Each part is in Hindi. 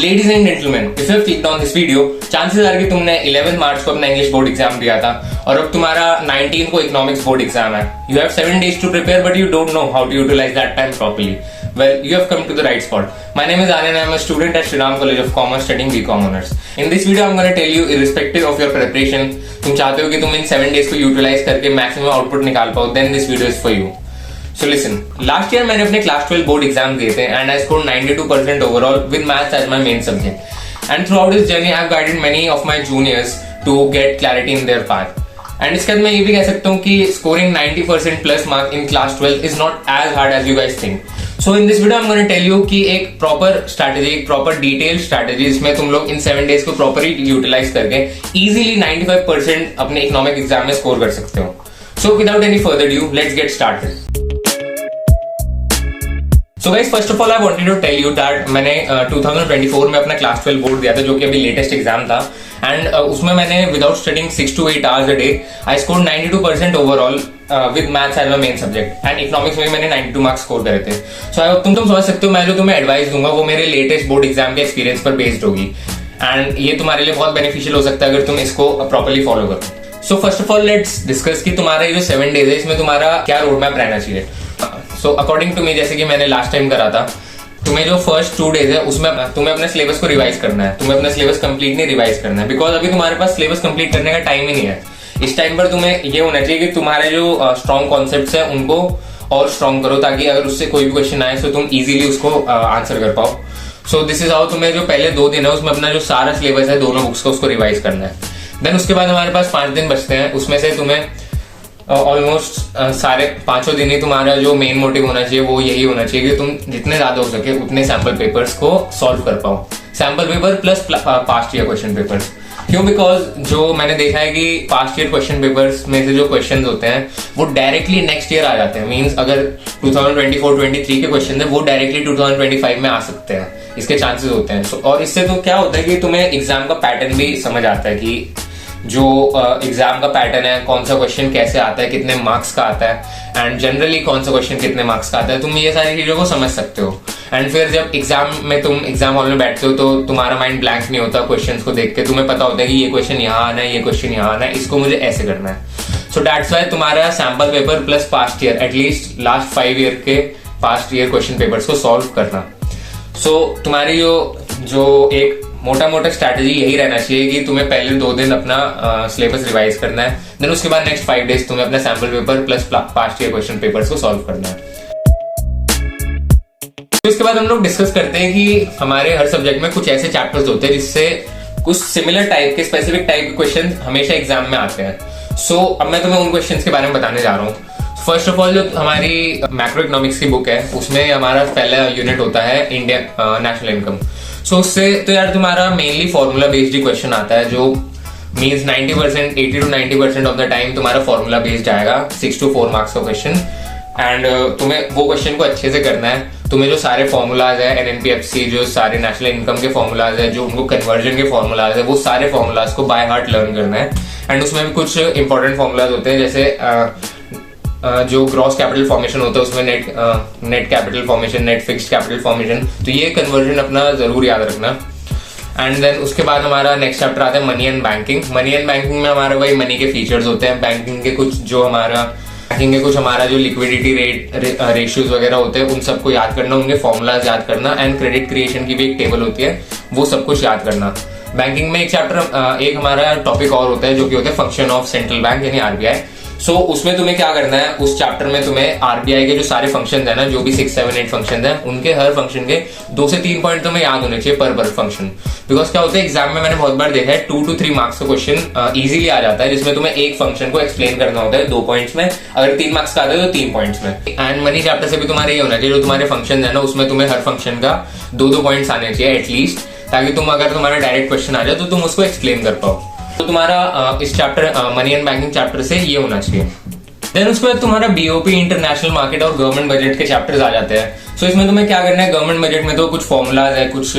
Ladies and gentlemen, if you have clicked on this video, chances are कि तुमने 11 मार्च को अपना इंग्लिश बोर्ड एग्जाम दिया था और अब तुम्हारा 19 को इकोनॉमिक्स बोर्ड एग्जाम है. You have 7 days to prepare, but you don't know how to utilize that time properly. Well, you have come to the right spot. My name is Anand. I am a student at Shriram College of Commerce studying BCom honors. In this video, I am going to tell you, irrespective of your preparation, तुम चाहते हो कि तुम इन 7 days को utilize करके maximum output निकाल पाओ, then this video is for you. So listen, last year मैंने अपने क्लास 12 बोर्ड एग्जाम दिए थे and I scored 92% overall with maths as my main subject. And throughout this journey, I have guided many of my juniors to get clarity in their path. And इसके बाद मैं ये भी कह सकता हूँ कि scoring 90% plus mark in class 12 is not as hard as you guys think. So in this video, I'm going to tell you कि एक proper strategy, एक proper detailed strategy जिसमें तुम लोग इन 7 days को properly utilize करके easily 95% अपने economic exam में score कर सकते हो. So without any further ado, let's get started. So guys, first of all, I wanted to tell you that मैंने 2024 में अपना क्लास 12 बोर्ड दिया था जो कि अभी लेटेस्ट एग्जाम था एंड उसमें मैंने without studying 6 to 8 hours a day I scored 92% overall with maths as my main subject and economics में मैंने 92 मार्क्स स्कोर करे थे. सो आई होप तुम समझ सकते हो मैं जो तुम्हें एडवाइस दूंगा वो मेरे लेटेस्ट बोर्ड एग्जाम के एक्सपीरियंस पर बेस्ड होगी एंड ये तुम्हारे लिए बहुत बेनिफिशियल हो सकता है अगर तुम इसको प्रॉपर्ली फॉलो करो. So first of all let's discuss कि तुम्हारा ये जो 7 days है इसमें तुम्हारा क्या रोड मैप रहना चाहिए. सो अकॉर्डिंग टू मी, जैसे कि मैंने लास्ट टाइम करा था, तुम्हें जो फर्स्ट 2 days है उसमें तुम्हें अपने सिलेबस को रिवाइज करना है. तुम्हें अपना सिलेबस कंप्लीट नहीं रिवाइज करना है बिकॉज अभी तुम्हारे पास सिलेबस कंप्लीट करने का टाइम ही नहीं है. इस टाइम पर तुम्हें ये होना चाहिए कि तुम्हारे जो स्ट्रॉन्ग कॉन्सेप्ट्स है उनको और स्ट्रॉन्ग करो ताकि अगर उससे कोई भी क्वेश्चन आए तो तुम इजीली उसको आंसर कर पाओ. सो दिस इज हाउ तुम्हें जो पहले 2 दिन है उसमें अपना जो सारा सिलेबस है दोनों बुक्स का उसको रिवाइज करना है. देन उसके बाद हमारे पास 5 दिन बचते हैं. उसमें से तुम्हें ऑलमोस्ट सारे 5 दिन ही तुम्हारा जो मेन मोटिव होना चाहिए वो यही होना चाहिए कि तुम जितने ज्यादा हो सके उतने सैम्पल पेपर्स को सॉल्व कर पाओ. Sample paper plus past year question papers. क्यों? बिकॉज जो मैंने देखा है कि पास्ट ईयर क्वेश्चन पेपर्स में से जो क्वेश्चंस होते हैं वो डायरेक्टली नेक्स्ट ईयर आ जाते हैं. मींस अगर 2024-23 के क्वेश्चन है वो डायरेक्टली 2025 में आ सकते हैं. इसके चांसेस होते हैं. और इससे तो क्या होता है कि तुम्हें एग्जाम का पैटर्न भी समझ आता है कि जो एग्जाम का पैटर्न है, कौन सा क्वेश्चन कैसे आता है, कितने मार्क्स का आता है एंड जनरली कौन सा क्वेश्चन कितने मार्क्स का आता है. तुम ये सारी चीजों को समझ सकते हो एंड फिर जब एग्जाम में तुम एग्जाम हॉल में बैठते हो तो तुम्हारा माइंड ब्लैंक नहीं होता. क्वेश्चंस को देख के तुम्हें पता होता है कि ये क्वेश्चन यहाँ आना है, ये क्वेश्चन यहाँ आना है, इसको मुझे ऐसे करना है. सो दैट्स व्हाई तुम्हारा sample paper plus past year at least last 5 year के पास्ट ईयर क्वेश्चन पेपर्स को सॉल्व करना. सो तुम्हारी जो एक मोटा मोटा स्ट्रैटेजी यही रहना चाहिए कि तुम्हें पहले 2 दिन अपना सिलेबस रिवाइज करना है. देन उसके बाद नेक्स्ट 5 days तुम्हें अपना sample paper plus past year question papers को सॉल्व करना है. तो इसके बाद हम लोग डिस्कस करते हैं कि हमारे हर सब्जेक्ट में कुछ ऐसे चैप्टर्स होते हैं जिससे कुछ सिमिलर टाइप के स्पेसिफिक टाइप के क्वेश्चन हमेशा एग्जाम में आते हैं. सो अब मैं तुम्हें उन क्वेश्चन के बारे में बताने जा रहा हूँ. फर्स्ट ऑफ ऑल जो हमारी मैक्रो इकोनॉमिक्स की बुक है उसमें हमारा पहला यूनिट होता है इंडिया नेशनल इनकम. सो उससे तो यार तुम्हारा मेनली फॉर्मूला बेस्ड ही क्वेश्चन आता है जो means 90% 80 to 90% of the time तुम्हारा फॉर्मूला बेस्ड आएगा. 6 to 4 मार्क्स का क्वेश्चन एंड तुम्हें वो क्वेश्चन को अच्छे से करना है. तुम्हें जो सारे फॉर्मूलाज है NNPFC, जो सारे नेशनल इनकम के फॉर्मूलाज है, जो उनको कन्वर्जन के फॉर्मूलाज है, वो सारे फॉर्मूलाज को बाय हार्ट लर्न करना है. एंड उसमें भी कुछ इंपॉर्टेंट फॉर्मूलाज होते हैं जैसे जो ग्रॉस कैपिटल फॉर्मेशन होता है उसमें net capital formation, net fixed capital formation, तो ये कन्वर्जन अपना जरूर याद रखना. एंड देन उसके बाद हमारा नेक्स्ट चैप्टर आता है money and banking. Money and banking में हमारे वही मनी के फीचर्स होते हैं. बैंकिंग के कुछ हमारा जो लिक्विडिटी रेशियोज वगैरह होते हैं उन सबको याद करना, उनके फॉर्मूलाज याद करना एंड क्रेडिट क्रिएशन की भी एक टेबल होती है वो सब कुछ याद करना. बैंकिंग में एक हमारा टॉपिक और होता है जो कि होता है फंक्शन ऑफ सेंट्रल बैंक यानी RBI. सो उसमें तुम्हें क्या करना है, उस चैप्टर में तुम्हें RBI के जो सारे फंक्शन है ना, जो भी 6, 7, 8 फंक्शन है, उनके हर फंक्शन के 2 से 3 पॉइंट तुम्हें याद होने चाहिए पर फंक्शन. बिकॉज क्या होता है एग्जाम में मैंने बहुत बार देखा है 2 to 3 मार्क्स का क्वेश्चन इजीली आ जाता है जिसमें तुम्हें एक फंक्शन को एक्सप्लेन करना होता है 2 पॉइंट्स में. अगर 3 मार्क्स का आता है तो 3 पॉइंट्स में. एंड मनी चैप्टर से भी तुम्हारे ये होना चाहिए जो तुम्हारे फंक्शन है ना उसमें तुम्हें हर फंक्शन का 2 पॉइंट्स आने चाहिए एटलीस्ट, ताकि अगर तुम्हारा डायरेक्ट क्वेश्चन आ जाए तो तुम उसको एक्सप्लेन कर पाओ. तो तुम्हारा इस chapter money and banking chapter से ये होना चाहिए. देन उसके बाद तुम्हारा BOP, इंटरनेशनल मार्केट और गवर्नमेंट बजट के चैप्टर्स आ जाते हैं. सो इसमें तुम्हें क्या करना है, गवर्नमेंट बजट में तो कुछ फॉर्मूलाज है, कुछ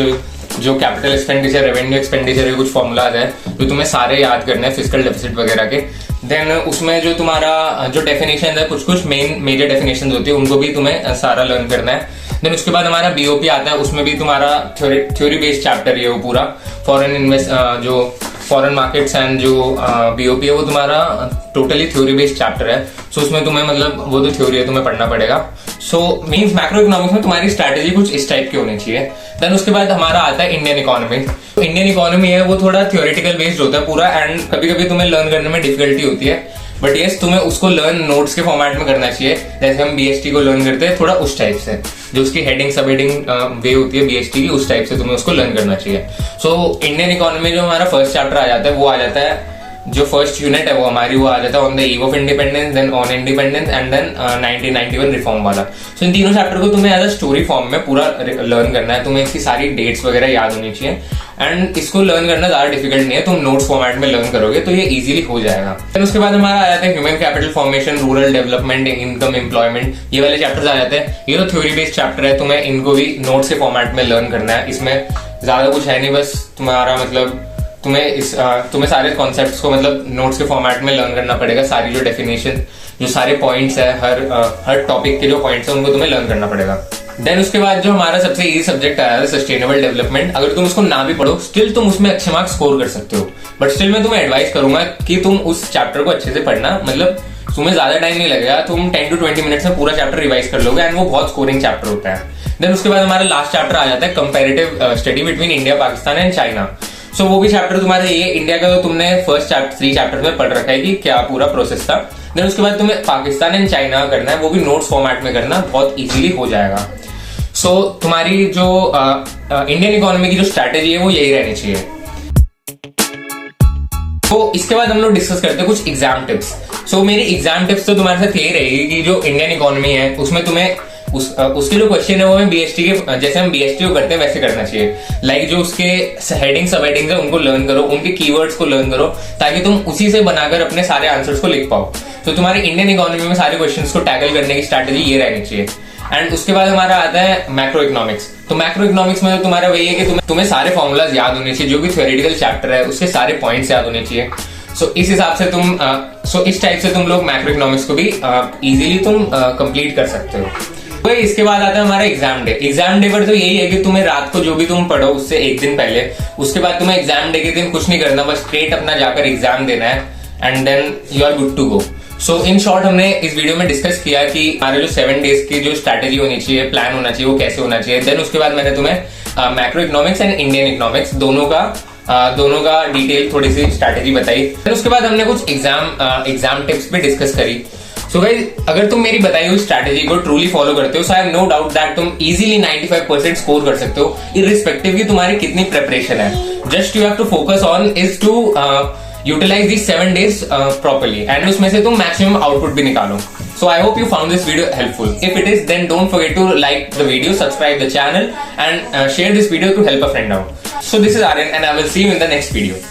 जो कैपिटल एक्सपेंडिचर, रेवेन्यू एक्सपेंडिचर है, कुछ फॉर्मूलाज है जो तुम्हें सारे याद करने हैं फिस्कल डेफिसिट वगैरह के. देन उसमें जो तुम्हारा जो डेफिनेशन है कुछ मेजर डेफिनेशन होती है उनको भी तुम्हें सारा लर्न करना है. देन उसके बाद हमारा बीओपी आता है, उसमें भी तुम्हारा थ्योरी बेस्ड चैप्टर है वो पूरा। जो फॉरेन मार्केट्स एंड जो बीओपी है वो तुम्हारा टोटली थ्योरी बेस्ड चैप्टर है। सो उसमें तुम्हें मतलब वो जो थ्योरी है तुम्हें पढ़ना पड़ेगा। सो मींस मैक्रो इकोनॉमिक्स में तुम्हारी स्ट्रैटेजी कुछ इस टाइप की होनी चाहिए। देन उसके बाद हमारा आता है इंडियन इकोनॉमी। तो इंडियन इकोनॉमी है वो थोड़ा थ्योरेटिकल बेस्ड होता है पूरा, एंड कभी कभी तुम्हें लर्न करने में डिफिकल्टी होती है, बट यस तुम्हें उसको लर्न नोट्स के फॉर्मेट में करना चाहिए, जैसे हम बीएसटी को लर्न करते हैं थोड़ा उस टाइप से, जो उसकी हेडिंग सब हेडिंग वे होती है बीएसटी की, उस टाइप से तुम्हें उसको लर्न करना चाहिए। सो इंडियन इकोनॉमी जो हमारा फर्स्ट चैप्टर आ जाता है वो आ जाता है, जो फर्स्ट यूनिट है वो हमारी वो आ जाता है on the eve of independence, then on independence and then 1991 reform वाला। सो इन तीनों चैप्टर को तुम्हें एज अ स्टोरी फॉर्म में पूरा लर्न करना है, तुम्हें इसकी सारी डेट्स वगैरह याद होनी चाहिए, एंड इसको लर्न करना ज्यादा डिफिकल्ट नहीं है, तुम नोट्स फॉर्मेट में लर्न करोगे तो ये इजीली हो जाएगा। फिर उसके बाद हमारा आ जाता है human capital formation, rural development, income, employment, ये वाले चैप्टर्स आ जाते हैं। ये तो थ्योरी बेस्ड चैप्टर है, तुम्हें इनको भी नोट्स के फॉर्मेट में लर्न करना है। इसमें ज्यादा कुछ है नहीं, बस तुम्हारा मतलब तुम्हें सारे कॉन्सेप्ट्स को मतलब नोट्स के फॉर्मेट में लर्न करना पड़ेगा। सारी जो डेफिनेशन, जो सारे पॉइंट्स है, हर टॉपिक के जो पॉइंट्स है उनको तुम्हें लर्न करना पड़ेगा। देन उसके बाद जो हमारा सबसे इजी सब्जेक्ट आया है सस्टेनेबल डेवलपमेंट, अगर तुम उसको ना भी पढ़ो स्टिल तुम उसमें अच्छे मार्क्स स्कोर कर सकते हो, बट स्टिल मैं तुम्हें एडवाइस करूंगा कि तुम उस चैप्टर को अच्छे से पढ़ना, मतलब तुम्हें ज्यादा टाइम नहीं लगेगा, तुम 10 to 20 मिनट्स में पूरा चैप्टर रिवाइज कर लोगे, एंड वो बहुत स्कोरिंग चैप्टर होता है। देन उसके बाद हमारा लास्ट चैप्टर आ जाता है comparative study between India, Pakistan and China. So वो भी चैप्टर तुम्हारा ये इंडिया का तो तुमने फर्स्ट 3 चैप्टर में पढ़ रखा है कि क्या पूरा प्रोसेस था। देन उसके बाद तुम्हें पाकिस्तान एंड चाइना करना है, वो भी नोट्स फॉर्मेट में करना, बहुत इजीली हो जाएगा। सो तुम्हारी जो इंडियन इकोनॉमी की जो स्ट्रैटेजी है वो यही रहनी चाहिए। तो इसके बाद हम लोग डिस्कस करते हैं कुछ एग्जाम टिप्स। सो मेरी एग्जाम टिप्स तो तुम्हारे साथ यही रहेगी कि जो इंडियन इकोनॉमी है उसमें तुम्हें उसके जो क्वेश्चन है वो हमें बीएसटी के, जैसे हम बीएसटी को करते हैं वैसे करना चाहिए। लाइक जो उसके हेडिंग सब हेडिंग्स है उनको लर्न करो, उनके कीवर्ड्स को लर्न करो, ताकि तुम उसी से बनाकर अपने सारे आंसर्स को लिख पाओ। तो तुम्हारे इंडियन इकोनॉमी में सारे क्वेश्चंस को टैकल करने की स्ट्रैटेजी ये रहनी चाहिए। एंड उसके बाद हमारा आता है मैक्रो इकोनॉमिक्स। तो मैक्रो इकोनॉमिक्स में तुम्हारा वही है कि तुम्हें सारे फॉर्मूलाज याद होने चाहिए, जो भी थ्योरेटिकल चैप्टर है उसके सारे पॉइंट्स याद होने चाहिए। सो इस हिसाब से इस टाइप से तुम लोग मैक्रो इकोनॉमिक्स को भी इजीली तुम कंप्लीट कर सकते हो। तो इसके बाद आता है हमारा एग्जाम डे। एग्जाम डे पर तो यही है कि तुम्हें रात को जो भी तुम पढ़ो उससे एक दिन पहले, उसके बाद तुम्हें एग्जाम डे के दिन कुछ नहीं करना, बस स्ट्रेट अपना जाकर एग्जाम देना है, and then you are good to go. So in short हमने इस वीडियो में डिस्कस किया कि हमारे जो 7 डेज की जो स्ट्रैटेजी होनी चाहिए, प्लान होना चाहिए, वो कैसे होना चाहिए। देन उसके बाद मैंने तुम्हें macro economics and Indian economics दोनों का डिटेल थोड़ी सी स्ट्रैटेजी बताई। फिर उसके बाद हमने कुछ एग्जाम टिप्स भी डिस्कस करी। सो गाइस, अगर तुम मेरी बताई हुई स्ट्रैटेजी को ट्रूली फॉलो करते हो, so I have no doubt that तुम इजीली 95% स्कोर कर सकते हो, इररिस्पेक्टिव की तुम्हारी कितनी प्रिपरेशन है। Just you have to focus on is to utilize these 7 days properly, and उसमें से तुम मैक्सिमम आउटपुट भी निकालो। So I hope you found this video helpful. If it is, then don't forget to like the video, subscribe the channel, and share this video to help a friend out. So this is Aryan, and I will see you in the next video.